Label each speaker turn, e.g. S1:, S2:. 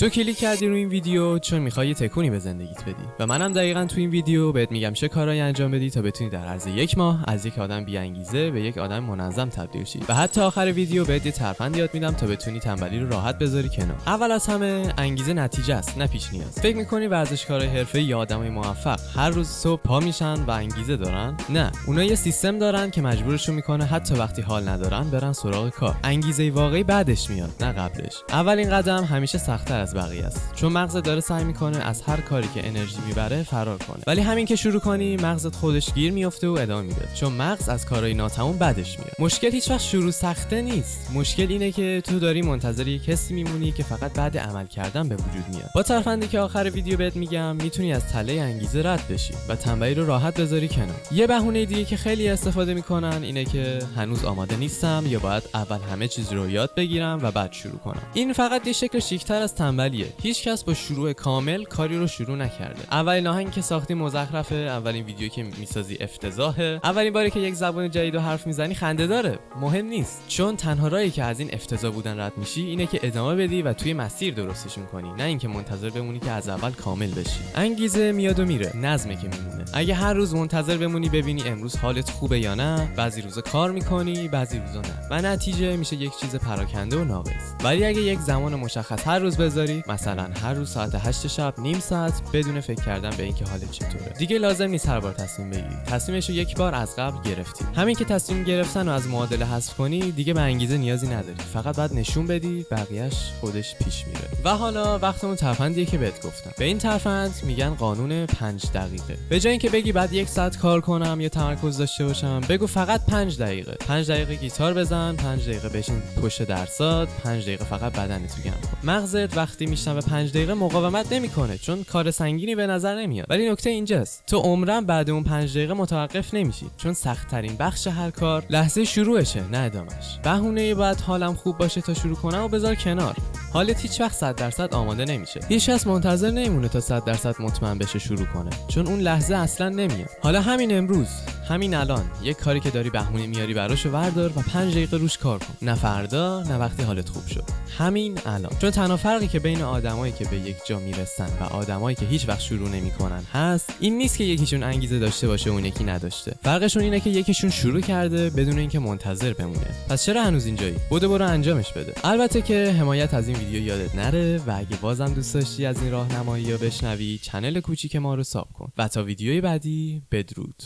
S1: تو کلیک کردی رو این ویدیو چون میخوای تکونی به زندگیت بدی و منم دقیقاً تو این ویدیو بهت میگم چه کارهایی انجام بدی تا بتونی در عرض یک ماه از یک آدم بی‌انگیزه به یک آدم منظم تبدیل شی و حتی آخر ویدیو بهت یه ترفند یاد میدم تا بتونی تنبلی رو راحت بذاری کنار. اول از همه انگیزه نتیجه است نه پیش نیاز. فکر میکنی ورزشکارای حرفه‌ای یا آدمای موفق هر روز صبح پا میشن و انگیزه دارن؟ نه، اونا یه سیستم دارن که مجبورشون میکنه حتی وقتی حال ندارن برن سراغ کار. انگیزه واقعی بعدش میاد نه قبلش. اولین قدم همیشه سخت‌تر از بقیه است چون مغزت داره سعی میکنه از هر کاری که انرژی میبره فرار کنه، ولی همین که شروع کنی مغزت خودش گیر میفته و ادامه میده چون مغز از کارهای ناتمام بدش میاد. مشکل هیچ وقت شروع سخته نیست، مشکل اینه که تو داری منتظر یک حسی میمونی که فقط بعد عمل کردن به وجود میاد. با ترفندی که آخر ویدیو بهت میگم میتونی از تله انگیزه رد بشی و تنبلی رو راحت بذاری کنار. یه بهونه دیگه که خیلی استفاده میکنن اینه که هنوز آماده نیستم یا باید اول همه چیز رو یاد بگیرم و بعد شروع کنم. این فقط یه شکل شیک‌تر از تنبلیه. هیچ کس با شروع کامل کاری رو شروع نکرده. اولین آهنگ که ساختی مزخرفه، اولین ویدیو که میسازی افتضاحه، اولین باری که یک زبان جدید رو حرف میزنی خنده داره. مهم نیست، چون تنها راهی که از این افتضاح بودن رد میشی اینه که ادامه بدی و توی مسیر درستشون کنی، نه اینکه منتظر بمونی که از اول کامل بشی. انگیزه میاد و میره، نظمه که میمونه. اگه هر روز منتظر بمونی ببینی امروز حالت خوبه یا نه، بعضی روزا کار میکنی بعضی روزا نه و نتیجه میشه یک چیز پراکنده و ناقص. ولی اگه یک زمان مشخص هر روز بذاری، مثلا هر روز ساعت 8 شب نیم ساعت بدون فکر کردن به اینکه حالت چطوره، دیگه لازم نیست هر بار تصمیم بگیری. تصمیمشو یک بار از قبل گرفتی. همین که تصمیم گرفتن رو از معادله حذف کنی دیگه به انگیزه نیازی نداری، فقط باید نشون بدی، بقیه‌اش خودش پیش میره. و حالا وقت اون ترفندیه که بهت گفتم. به این ترفند میگن قانون 5 دقیقه. به جای اینکه بگی بعد 1 ساعت کار کنم یا تمرکز داشته باشم، بگو فقط 5 دقیقه. 5 دقیقه گیتار بزن، 5 دقیقه بشین پشت درسات، 5 دقیقه فقط بدنتو گرم کن. مغزت وقتی میشنوه 5 دقیقه مقاومت نمیکنه چون کار سنگینی به نظر نمیاد. ولی نکته اینجاست، تو عمرن بعد اون 5 دقیقه متوقف نمیشی، چون سخت ترین بخش هر کار لحظه شروعشه نه ادامش. بهونه بعد حالم خوب باشه تا شروع کنم و بذار کنار. حالت هیچ وقت 100% آماده نمیشه. هیچ کس منتظر نمیمونه تا 100% مطمئن بشه شروع کنه، چون اون لحظه اصلا نمیاد. حالا همین امروز، همین الان، یک کاری که داری بهونه میاری براشو وردار و 5 دقیقه روش کار کن. نه فردا، نه وقتی حالت خوب شد. همین الان. چون تنها فرقی که بین آدمایی که به یک جا میرسن و آدمایی که هیچ وقت شروع نمیکنن هست، این نیست که یکیشون انگیزه داشته باشه و اون یکی نداشته. فرقشون اینه که یکیشون شروع کرده بدون اینکه منتظر بمونه. پس چرا هنوز اینجایی؟ برو انجامش بده. البته که حمایت از این ویدیو یادت نره و اگه بازم دوست داشتی از این راهنمایی‌ها بشنوی، کانال کوچیک ما رو ساب کن. و تا ویدیوی بعدی، بدرود.